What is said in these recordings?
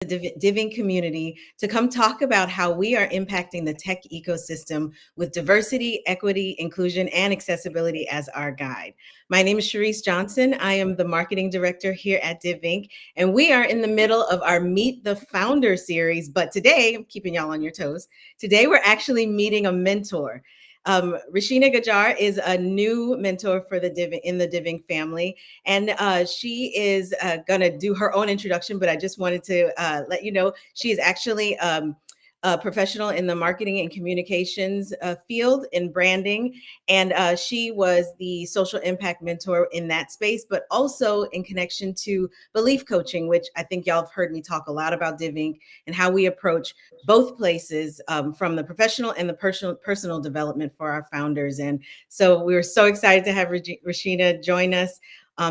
the Diving community to come talk about how we are impacting the tech ecosystem with diversity, equity, inclusion, and accessibility as our guide. My name is Sharice Johnson. I am the marketing director here at Div Inc. And we are in the middle of our Meet the Founder series. But today, I'm keeping y'all on your toes. Today, we're actually meeting a mentor. Rashina Gajjar is a new mentor for the Diving family, and she is going to do her own introduction. But I just wanted to let you know she is actually a professional in the marketing and communications field in branding, and she was the social impact mentor in that space, but also in connection to belief coaching, which I think y'all have heard me talk a lot about Diving and how we approach both places, from the professional and the personal development for our founders. And so we were so excited to have Rashina join us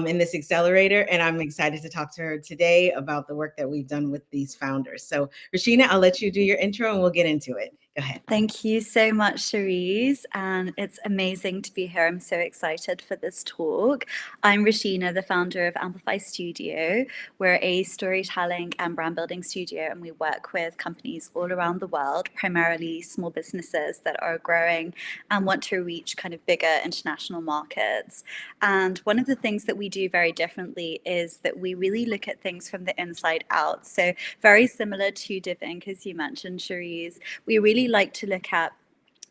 in this accelerator. And I'm excited to talk to her today about the work that we've done with these founders. So Rashina, I'll let you do your intro and we'll get into it. Go ahead. Thank you so much, Cherise. And it's amazing to be here. I'm so excited for this talk. I'm Rashina, the founder of Amplify Studio. We're a storytelling and brand building studio, and we work with companies all around the world, primarily small businesses that are growing and want to reach kind of bigger international markets. And one of the things that we do very differently is that we really look at things from the inside out. So very similar to Div Inc, as you mentioned, Cherise, we really like to look at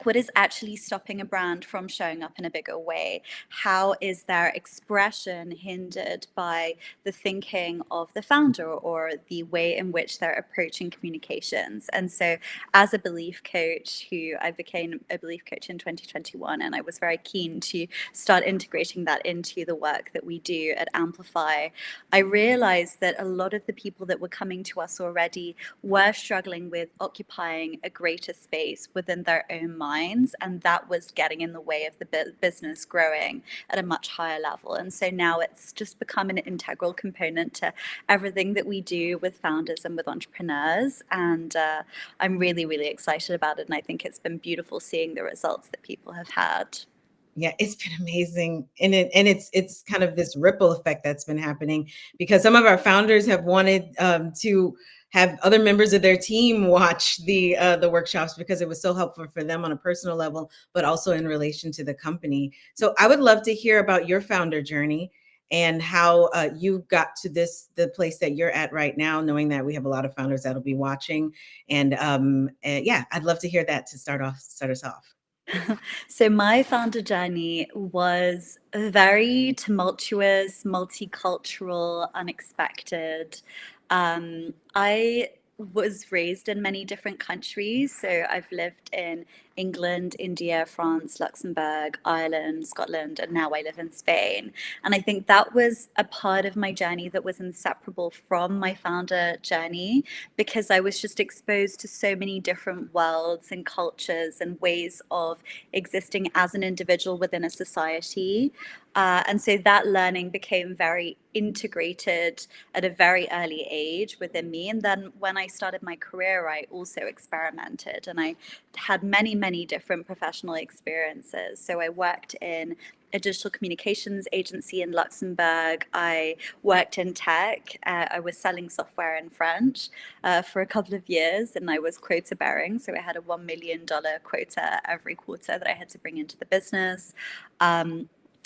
what is actually stopping a brand from showing up in a bigger way? How is their expression hindered by the thinking of the founder or the way in which they're approaching communications? And so as a belief coach, I became a belief coach in 2021, and I was very keen to start integrating that into the work that we do at Amplify, I realized that a lot of the people that were coming to us already were struggling with occupying a greater space within their own minds, and that was getting in the way of the business growing at a much higher level. And so now it's just become an integral component to everything that we do with founders and with entrepreneurs, and I'm really, really excited about it, and I think it's been beautiful seeing the results that people have had. Yeah, it's been amazing. And it's kind of this ripple effect that's been happening, because some of our founders have wanted to have other members of their team watch the workshops because it was so helpful for them on a personal level, but also in relation to the company. So I would love to hear about your founder journey and how you got to the place that you're at right now, knowing that we have a lot of founders that'll be watching. And yeah, I'd love to hear that to start us off. So my founder journey was very tumultuous, multicultural, unexpected. I was raised in many different countries. So I've lived in England, India, France, Luxembourg, Ireland, Scotland, and now I live in Spain. And I think that was a part of my journey that was inseparable from my founder journey, because I was just exposed to so many different worlds and cultures and ways of existing as an individual within a society. And so that learning became very integrated at a very early age within me. And then when I started my career, I also experimented, and I had many, many different professional experiences. So I worked in a digital communications agency in Luxembourg. I worked in tech. I was selling software in French for a couple of years, and I was quota bearing. So I had a $1 million quota every quarter that I had to bring into the business.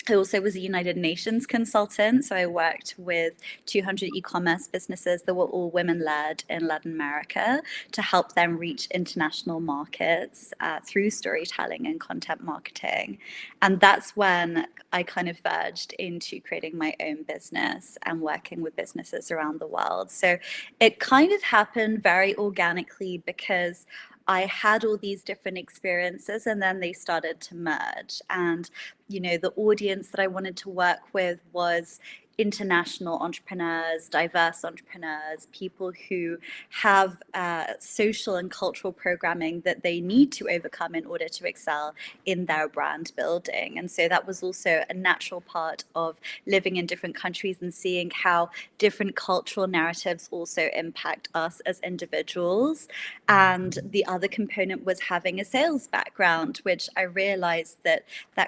I also was a United Nations consultant, so I worked with 200 e-commerce businesses that were all women-led in Latin America to help them reach international markets through storytelling and content marketing. And that's when I kind of verged into creating my own business and working with businesses around the world. So it kind of happened very organically because I had all these different experiences, and then they started to merge. And, you know, the audience that I wanted to work with was international entrepreneurs, diverse entrepreneurs, people who have social and cultural programming that they need to overcome in order to excel in their brand building. And so that was also a natural part of living in different countries and seeing how different cultural narratives also impact us as individuals. And the other component was having a sales background, which I realized that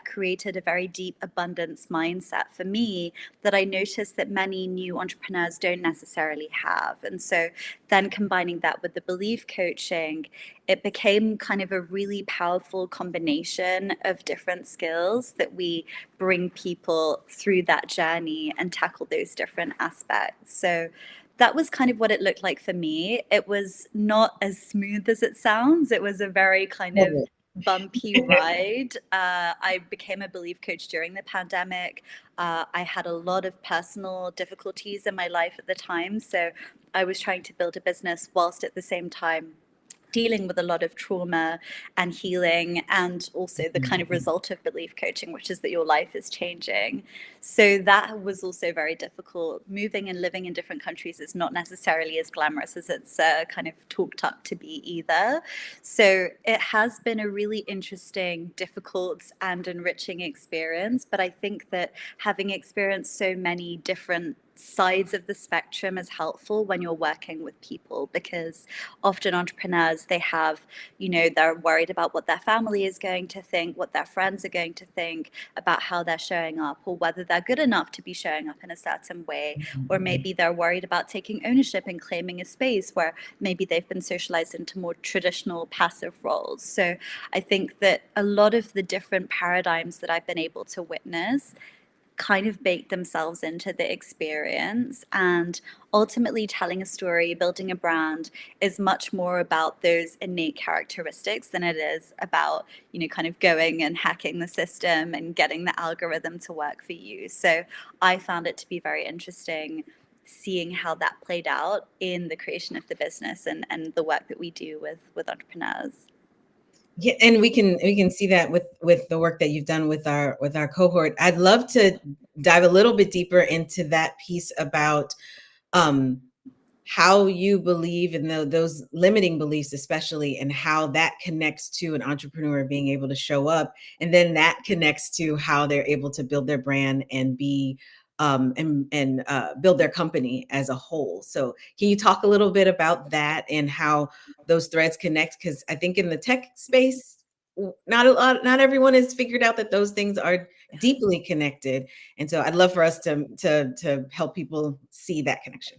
created a very deep abundance mindset for me that I noticed that many new entrepreneurs don't necessarily have. And so then combining that with the belief coaching, it became kind of a really powerful combination of different skills that we bring people through that journey and tackle those different aspects. So that was kind of what it looked like for me. It was not as smooth as it sounds. It was a very kind Love of bumpy ride. I became a belief coach during the pandemic. I had a lot of personal difficulties in my life at the time. So I was trying to build a business whilst at the same time dealing with a lot of trauma and healing, and also the kind of result of belief coaching, which is that your life is changing. So that was also very difficult. Moving and living in different countries is not necessarily as glamorous as it's kind of talked up to be either. So it has been a really interesting, difficult, and enriching experience. But I think that having experienced so many different sides of the spectrum is helpful when you're working with people, because often entrepreneurs, they have, they're worried about what their family is going to think, what their friends are going to think about how they're showing up, or whether they're good enough to be showing up in a certain way, or maybe they're worried about taking ownership and claiming a space where maybe they've been socialized into more traditional passive roles. So I think that a lot of the different paradigms that I've been able to witness kind of bake themselves into the experience. And ultimately, telling a story, building a brand is much more about those innate characteristics than it is about, kind of going and hacking the system and getting the algorithm to work for you. So I found it to be very interesting seeing how that played out in the creation of the business and the work that we do with entrepreneurs. Yeah, and we can see that with the work that you've done with our cohort. I'd love to dive a little bit deeper into that piece about um, how you believe in those limiting beliefs, especially, and how that connects to an entrepreneur being able to show up, and then that connects to how they're able to build their brand and be and build their company as a whole. So can you talk a little bit about that and how those threads connect? Because I think in the tech space, not everyone has figured out that those things are deeply connected. And so I'd love for us to help people see that connection.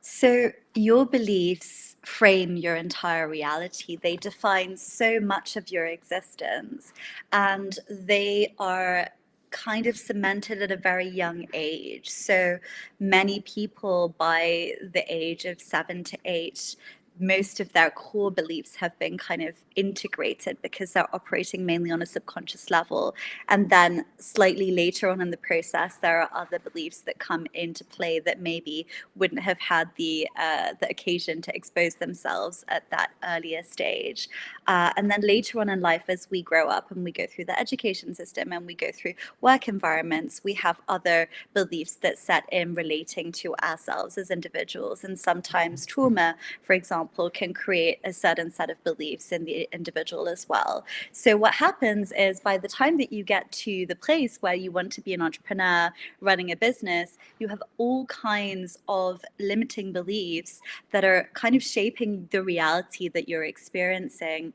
So, your beliefs frame your entire reality. They define so much of your existence, and they are kind of cemented at a very young age. So, many people by the age of 7 to 8, most of their core beliefs have been kind of integrated because they're operating mainly on a subconscious level. And then slightly later on in the process, there are other beliefs that come into play that maybe wouldn't have had the occasion to expose themselves at that earlier stage. And then later on in life, as we grow up and we go through the education system and we go through work environments, we have other beliefs that set in relating to ourselves as individuals. And sometimes trauma, for example, can create a certain set of beliefs in the individual as well. So what happens is by the time that you get to the place where you want to be an entrepreneur running a business, you have all kinds of limiting beliefs that are kind of shaping the reality that you're experiencing.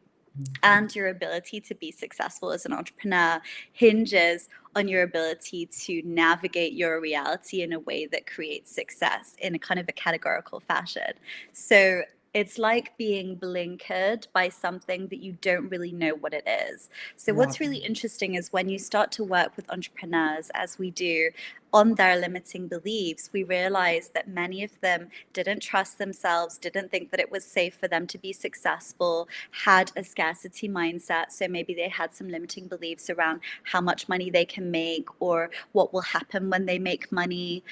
And your ability to be successful as an entrepreneur hinges on your ability to navigate your reality in a way that creates success in a kind of a categorical fashion. So it's like being blinkered by something that you don't really know what it is. So what's really interesting is when you start to work with entrepreneurs, as we do, on their limiting beliefs, we realize that many of them didn't trust themselves, didn't think that it was safe for them to be successful, had a scarcity mindset. So maybe they had some limiting beliefs around how much money they can make, or what will happen when they make money,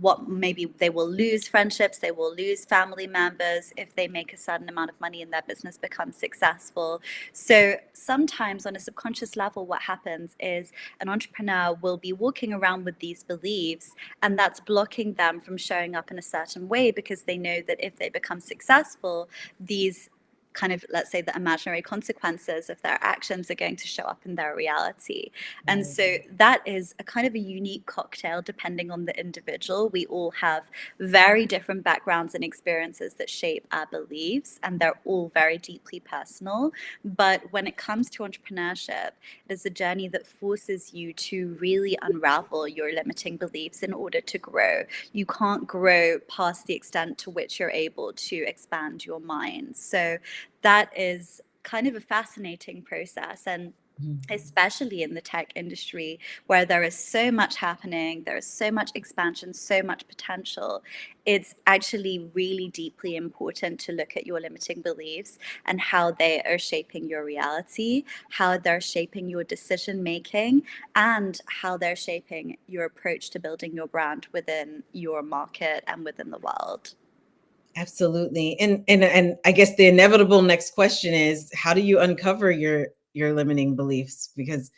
what maybe they will lose friendships, they will lose family members if they make a certain amount of money and their business becomes successful. So sometimes on a subconscious level, what happens is an entrepreneur will be walking around with these beliefs, and that's blocking them from showing up in a certain way, because they know that if they become successful, these kind of, let's say, the imaginary consequences of their actions are going to show up in their reality. And Right. so that is a kind of a unique cocktail depending on the individual. We all have very different backgrounds and experiences that shape our beliefs, and they're all very deeply personal. But when it comes to entrepreneurship, it is a journey that forces you to really unravel your limiting beliefs in order to grow. You can't grow past the extent to which you're able to expand your mind. So that is kind of a fascinating process. And Mhm. especially in the tech industry where there is so much happening, there is so much expansion, so much potential, it's actually really deeply important to look at your limiting beliefs and how they are shaping your reality, how they're shaping your decision making, and how they're shaping your approach to building your brand within your market and within the world. Absolutely. And I guess the inevitable next question is, how do you uncover your limiting beliefs? Because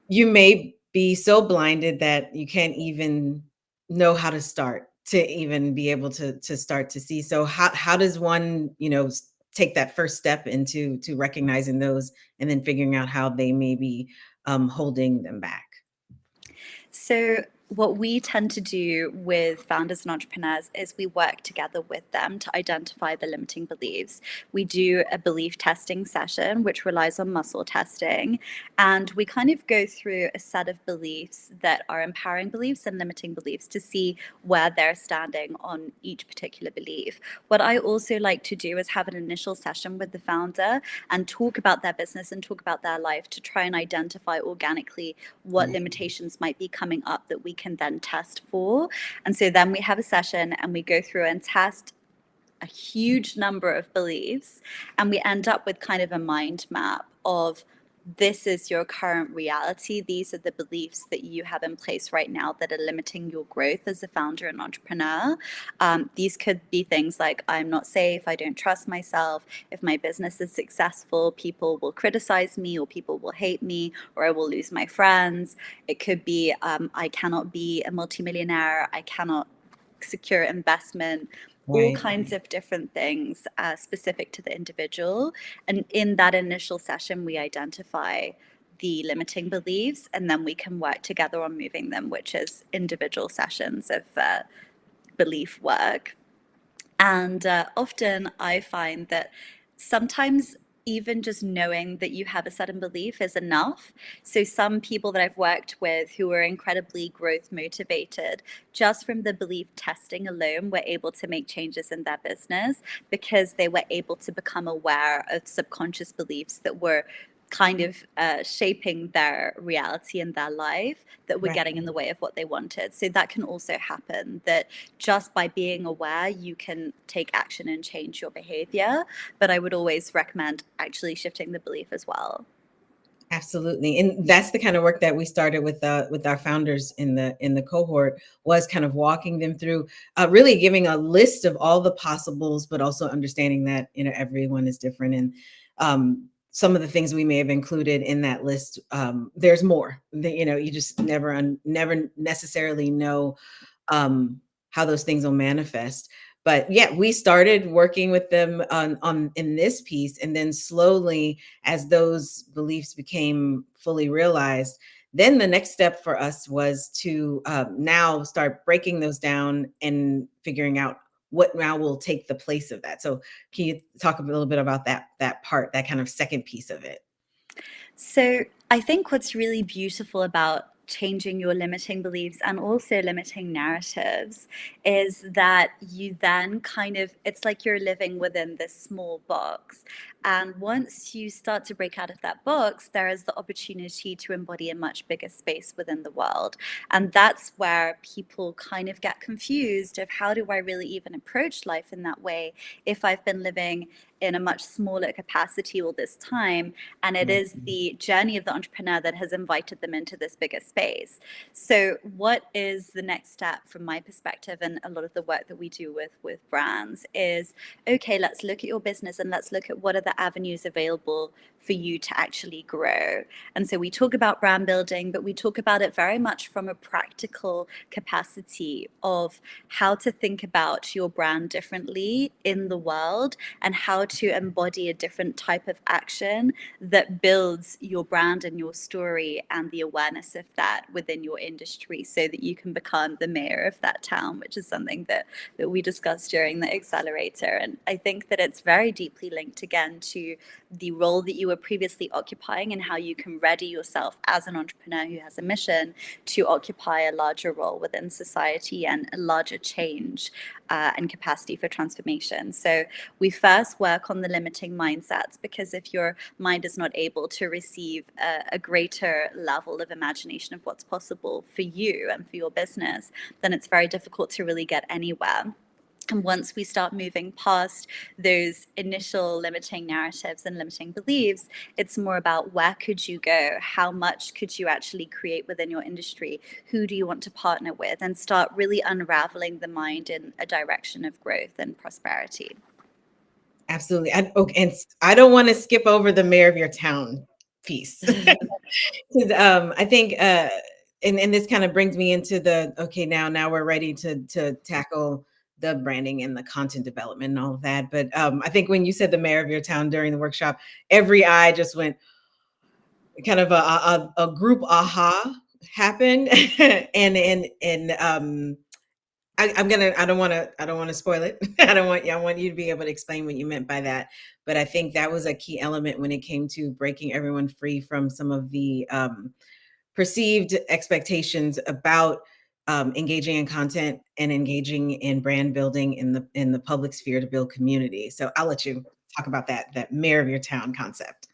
you may be so blinded that you can't even know how to start to even be able to start to see. So how does one, take that first step into to recognizing those and then figuring out how they may be holding them back? So, what we tend to do with founders and entrepreneurs is we work together with them to identify the limiting beliefs. We do a belief testing session, which relies on muscle testing. And we kind of go through a set of beliefs that are empowering beliefs and limiting beliefs to see where they're standing on each particular belief. What I also like to do is have an initial session with the founder and talk about their business and talk about their life to try and identify organically what Right. limitations might be coming up that we can then test for. And so then we have a session and we go through and test a huge number of beliefs, and we end up with kind of a mind map of, this is your current reality. These are the beliefs that you have in place right now that are limiting your growth as a founder and entrepreneur. These could be things like, I'm not safe, I don't trust myself. If my business is successful, people will criticize me, or people will hate me, or I will lose my friends. It could be, I cannot be a multimillionaire, I cannot secure investment, all Right. kinds of different things specific to the individual. And in that initial session, we identify the limiting beliefs, and then we can work together on moving them, which is individual sessions of belief work. And often I find that sometimes even just knowing that you have a certain belief is enough. So, some people that I've worked with who are incredibly growth motivated, just from the belief testing alone, were able to make changes in their business because they were able to become aware of subconscious beliefs that were kind of shaping their reality and their life that were Right. getting in the way of what they wanted. So that can also happen, that just by being aware, you can take action and change your behavior. But I would always recommend actually shifting the belief as well. Absolutely. And that's the kind of work that we started with our founders in the cohort, was kind of walking them through, really giving a list of all the possibles, but also understanding that, everyone is different. And some of the things we may have included in that list, there's more that, you just never necessarily know how those things will manifest. But yeah, we started working with them on in this piece, and then slowly, as those beliefs became fully realized, then the next step for us was to now start breaking those down and figuring out what now will take the place of that. So can you talk a little bit about that part, that kind of second piece of it? So I think what's really beautiful about changing your limiting beliefs and also limiting narratives is that you then kind of, it's like you're living within this small box. And once you start to break out of that box, there is the opportunity to embody a much bigger space within the world. And that's where people kind of get confused of, how do I really even approach life in that way if I've been living in a much smaller capacity all this time? And it is the journey of the entrepreneur that has invited them into this bigger space. So what is the next step from my perspective, and a lot of the work that we do with brands, is, okay, let's look at your business and let's look at what are the avenues available for you to actually grow. And so we talk about brand building, but we talk about it very much from a practical capacity of how to think about your brand differently in the world, and how to embody a different type of action that builds your brand and your story and the awareness of that within your industry so that you can become the mayor of that town, which is something that we discussed during the accelerator. And I think that it's very deeply linked again to the role that you were previously occupying and how you can ready yourself as an entrepreneur who has a mission to occupy a larger role within society and a larger change and capacity for transformation. So we first work on the limiting mindsets, because if your mind is not able to receive a greater level of imagination of what's possible for you and for your business, then it's very difficult to really get anywhere. And once we start moving past those initial limiting narratives and limiting beliefs, it's more about where could you go? How much could you actually create within your industry? Who do you want to partner with? And start really unraveling the mind in a direction of growth and prosperity. Absolutely. And I don't want to skip over the mayor of your town piece. 'Cause, I think, and this kind of brings me into okay, now we're ready to tackle the branding and the content development and all of that. But I think when you said the mayor of your town during the workshop, every eye just went kind of a group aha happened, and I don't want to spoil it. I want you to be able to explain what you meant by that. But I think that was a key element when it came to breaking everyone free from some of the perceived expectations about engaging in content and engaging in brand building in the public sphere to build community. So I'll let you talk about that mayor of your town concept.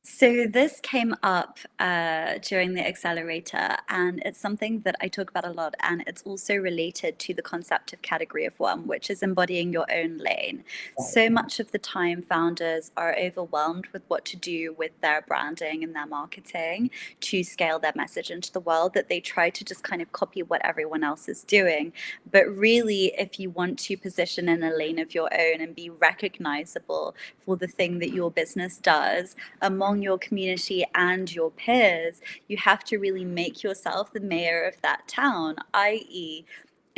So this came up during the accelerator, and it's something that I talk about a lot, and it's also related to the concept of category of one, which is embodying your own lane. Right. So much of the time, founders are overwhelmed with what to do with their branding and their marketing to scale their message into the world, that they try to just kind of copy what everyone else is doing. But really, if you want to position in a lane of your own and be recognizable for the thing that your business does among your community and your peers, you have to really make yourself the mayor of that town, i.e.,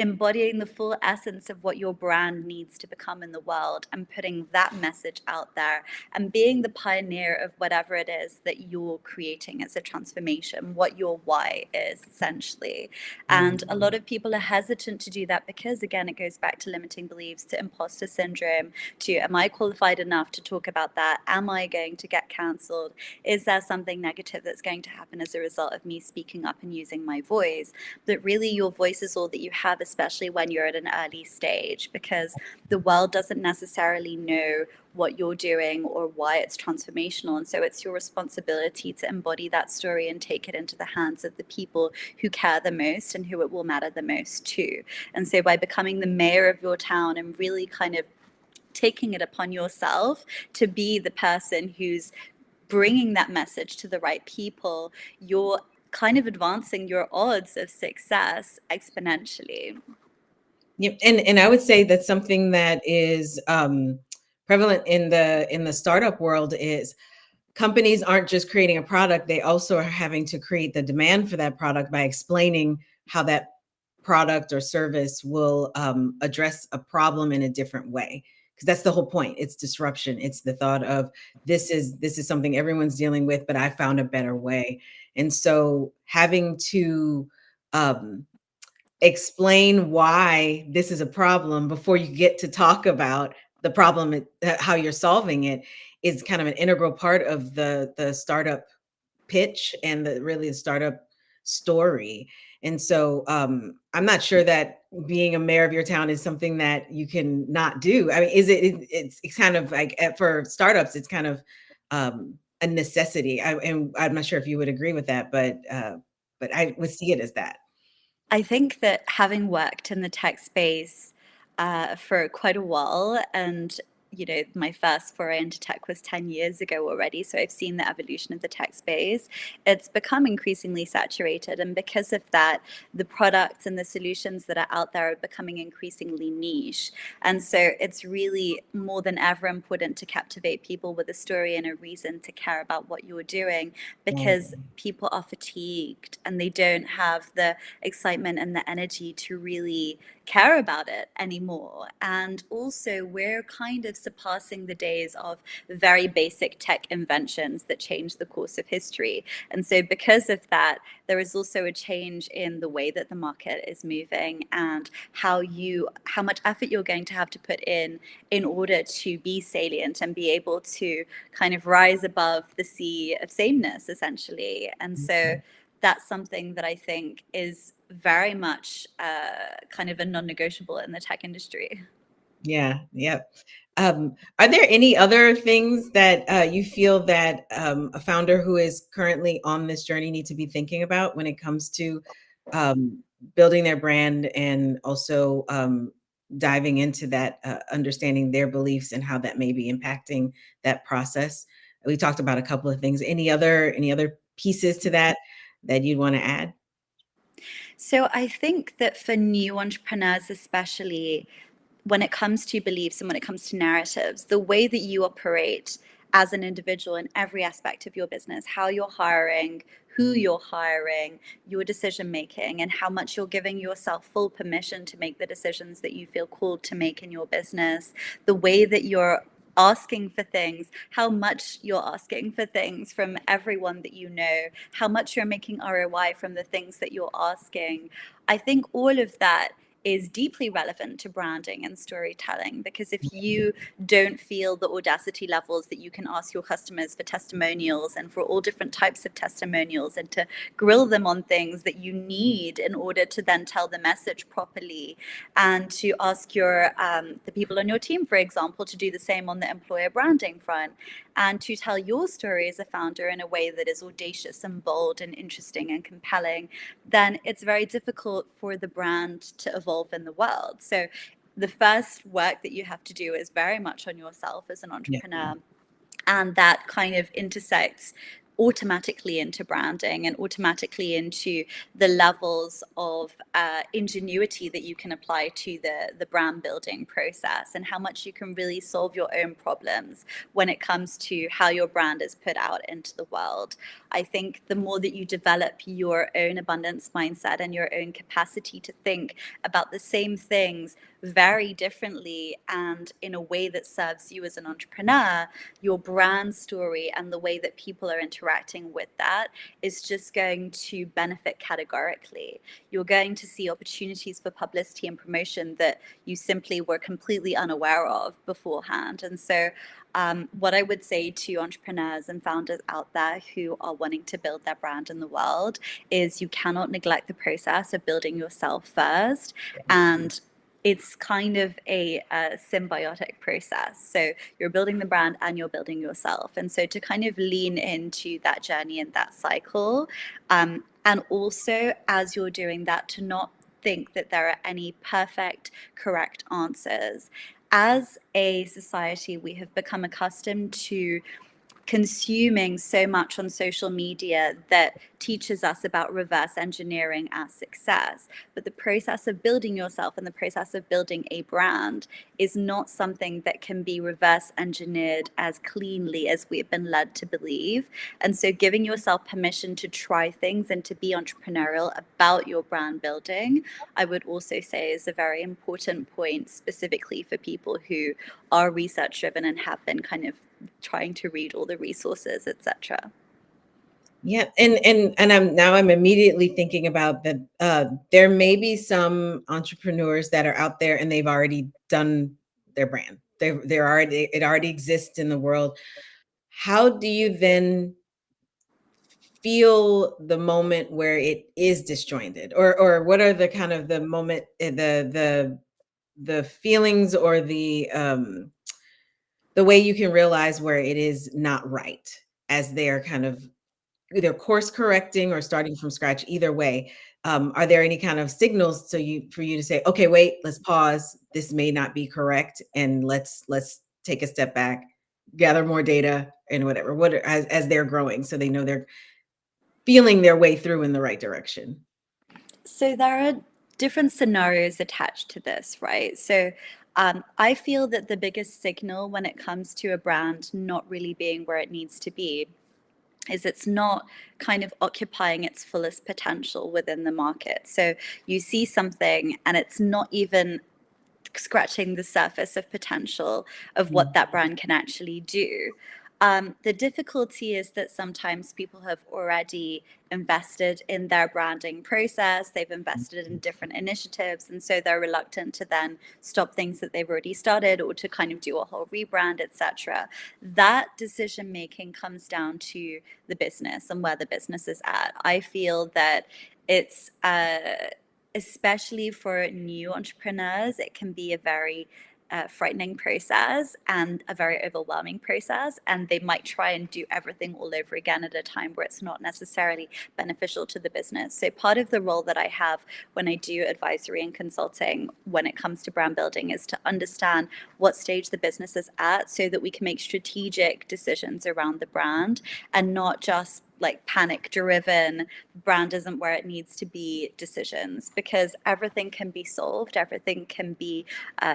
embodying the full essence of what your brand needs to become in the world and putting that message out there and being the pioneer of whatever it is that you're creating as a transformation, what your why is essentially. And a lot of people are hesitant to do that because, again, it goes back to limiting beliefs, to imposter syndrome, to am I qualified enough to talk about that? Am I going to get cancelled? Is there something negative that's going to happen as a result of me speaking up and using my voice? That really your voice is all that you have, especially when you're at an early stage, because the world doesn't necessarily know what you're doing or why it's transformational. And so it's your responsibility to embody that story and take it into the hands of the people who care the most and who it will matter the most to. And so by becoming the mayor of your town and really kind of taking it upon yourself to be the person who's bringing that message to the right people, you're kind of advancing your odds of success exponentially. Yep. And I would say that something that is prevalent in the startup world is companies aren't just creating a product, they also are having to create the demand for that product by explaining how that product or service will address a problem in a different way. Because that's the whole point. It's disruption. It's the thought of this is something everyone's dealing with, but I found a better way. And so having to um, explain why this is a problem before you get to talk about the problem, how you're solving it, is kind of an integral part of the startup pitch and the startup story. And so I'm not sure that being a mayor of your town is something that you can not do. I mean, it's kind of like for startups, it's kind of a necessity. And I'm not sure if you would agree with that, but I would see it as that. I think that having worked in the tech space for quite a while, and my first foray into tech was 10 years ago already. So I've seen the evolution of the tech space. It's become increasingly saturated. And because of that, the products and the solutions that are out there are becoming increasingly niche. And so it's really more than ever important to captivate people with a story and a reason to care about what you're doing, Right. because people are fatigued and they don't have the excitement and the energy to really care about it anymore. And also, we're kind of surpassing the days of very basic tech inventions that change the course of history. And so, because of that, there is also a change in the way that the market is moving and how much effort you're going to have to put in order to be salient and be able to kind of rise above the sea of sameness, essentially. And so that's something that I think is very much kind of a non-negotiable in the tech industry. Yeah, yep. Are there any other things that you feel that a founder who is currently on this journey need to be thinking about when it comes to um, building their brand and also diving into that, understanding their beliefs and how that may be impacting that process? We talked about a couple of things. Any other pieces to that that you'd want to add? So I think that for new entrepreneurs, especially, when it comes to beliefs and when it comes to narratives, the way that you operate as an individual in every aspect of your business, how you're hiring, who you're hiring, your decision making, and how much you're giving yourself full permission to make the decisions that you feel called to make in your business, the way that you're asking for things, how much you're asking for things from everyone that you know, how much you're making ROI from the things that you're asking. I think all of that is deeply relevant to branding and storytelling, because if you don't feel the audacity levels that you can ask your customers for testimonials and for all different types of testimonials and to grill them on things that you need in order to then tell the message properly, and to ask your the people on your team, for example, to do the same on the employer branding front, and to tell your story as a founder in a way that is audacious and bold and interesting and compelling, then it's very difficult for the brand to evolve in the world. So the first work that you have to do is very much on yourself as an Yeah. entrepreneur. And that kind of intersects automatically into branding and automatically into the levels of ingenuity that you can apply to the brand building process, and how much you can really solve your own problems when it comes to how your brand is put out into the world. I think the more that you develop your own abundance mindset and your own capacity to think about the same things very differently and in a way that serves you as an entrepreneur, your brand story and the way that people are interacting with that is just going to benefit categorically. You're going to see opportunities for publicity and promotion that you simply were completely unaware of beforehand. And so what I would say to entrepreneurs and founders out there who are wanting to build their brand in the world is you cannot neglect the process of building yourself first. And it's kind of a symbiotic process. So you're building the brand and you're building yourself. And so to kind of lean into that journey and that cycle, and also as you're doing that, to not think that there are any perfect, correct answers. As a society, we have become accustomed to consuming so much on social media that teaches us about reverse engineering as success. But the process of building yourself and the process of building a brand is not something that can be reverse engineered as cleanly as we've been led to believe. And so giving yourself permission to try things and to be entrepreneurial about your brand building, I would also say is a very important point, specifically for people who are research driven and have been kind of trying to read all the resources, etc. Yeah, and I'm immediately thinking about that. There may be some entrepreneurs that are out there and they've already done their brand. It already exists in the world. How do you then feel the moment where it is disjointed, or what are the kind of the moment, the feelings or the way you can realize where it is not right as they're kind of either course correcting or starting from scratch, either way? Are there any kind of signals for you to say, okay, wait, let's pause. This may not be correct, and let's take a step back, gather more data, and whatever. As they're growing, so they know they're feeling their way through in the right direction. So there are different scenarios attached to this, right? So I feel that the biggest signal when it comes to a brand not really being where it needs to be is it's not kind of occupying its fullest potential within the market. So you see something and it's not even scratching the surface of potential of what that brand can actually do. The difficulty is that sometimes people have already invested in their branding process, they've invested in different initiatives, and so they're reluctant to then stop things that they've already started or to kind of do a whole rebrand, etc. That decision making comes down to the business and where the business is at. I feel that it's especially for new entrepreneurs, it can be a very frightening process and a very overwhelming process. And they might try and do everything all over again at a time where it's not necessarily beneficial to the business. So, part of the role that I have when I do advisory and consulting when it comes to brand building is to understand what stage the business is at so that we can make strategic decisions around the brand and not just like panic driven brand isn't where it needs to be decisions, because everything can be solved, everything can be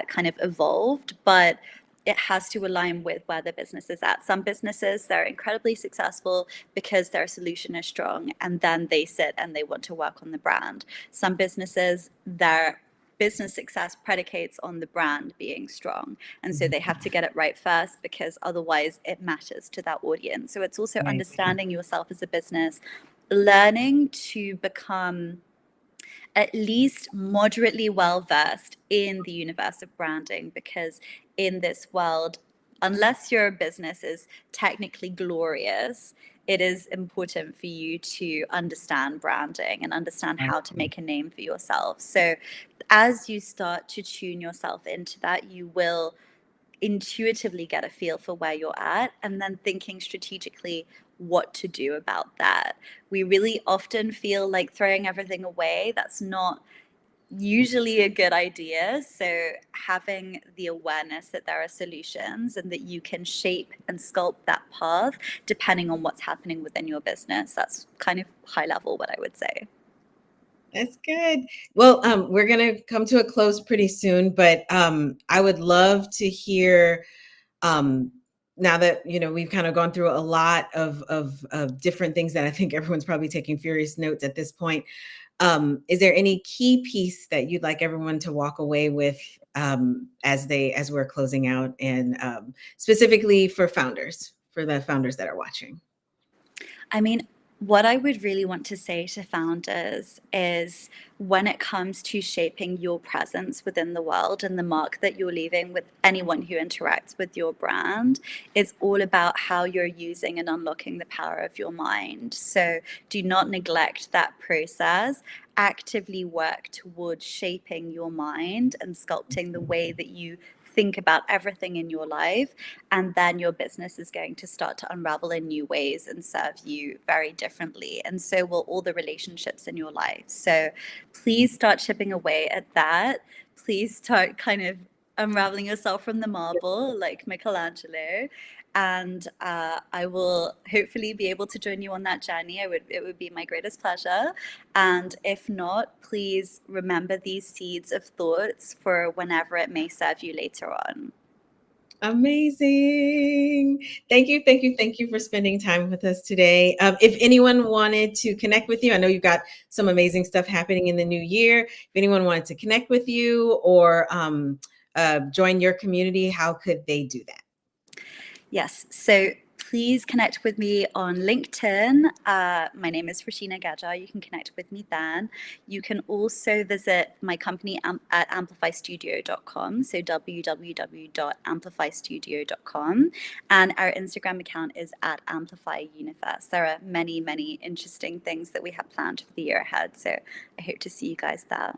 kind of evolved, but it has to align with where the business is at. Some businesses, they're incredibly successful because their solution is strong and then they sit and they want to work on the brand. Some businesses, their business success predicates on the brand being strong. And so they have to get it right first because otherwise it matters to that audience. So it's also Right. understanding yourself as a business, learning to become at least moderately well versed in the universe of branding, because in this world, unless your business is technically glorious, it is important for you to understand branding and understand how to make a name for yourself. So as you start to tune yourself into that, you will intuitively get a feel for where you're at and then thinking strategically what to do about that. We really often feel like throwing everything away. That's not usually a good idea. So having the awareness that there are solutions and that you can shape and sculpt that path depending on what's happening within your business. That's kind of high level what I would say. That's good. Well, we're going to come to a close pretty soon, but I would love to hear, now that we've kind of gone through a lot of different things that I think everyone's probably taking furious notes at this point. Is there any key piece that you'd like everyone to walk away with as we're closing out, and specifically for the founders that are watching? I mean, what I would really want to say to founders is when it comes to shaping your presence within the world and the mark that you're leaving with anyone who interacts with your brand, it's all about how you're using and unlocking the power of your mind. So do not neglect that process. Actively work towards shaping your mind and sculpting the way that you think about everything in your life, and then your business is going to start to unravel in new ways and serve you very differently, and so will all the relationships in your life. So please start chipping away at that. Please start kind of unraveling yourself from the marble like Michelangelo, and I will hopefully be able to join you on that journey. It would be my greatest pleasure. And if not, please remember these seeds of thoughts for whenever it may serve you later on. Amazing. Thank you, thank you, thank you for spending time with us today. If anyone wanted to connect with you, I know you've got some amazing stuff happening in the new year. If anyone wanted to connect with you or join your community, how could they do that? Yes, so please connect with me on LinkedIn. My name is Rashina Gajjar. You can connect with me then. You can also visit my company at amplifystudio.com, so www.amplifystudio.com. And our Instagram account is at amplifyuniverse. There are many, many interesting things that we have planned for the year ahead. So I hope to see you guys there.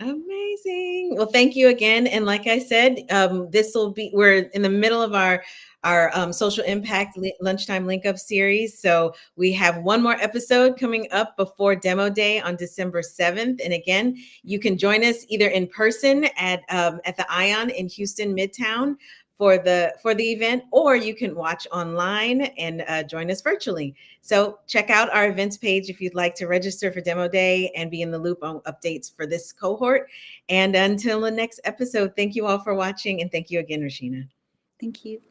Amazing. Well, thank you again. And like I said, we're in the middle of our social impact lunchtime link up series. So we have one more episode coming up before demo day on December 7th. And again, you can join us either in person at the Ion in Houston Midtown for the event, or you can watch online and join us virtually. So check out our events page if you'd like to register for demo day and be in the loop on updates for this cohort. And until the next episode, thank you all for watching, and thank you again, Rashina. Thank you.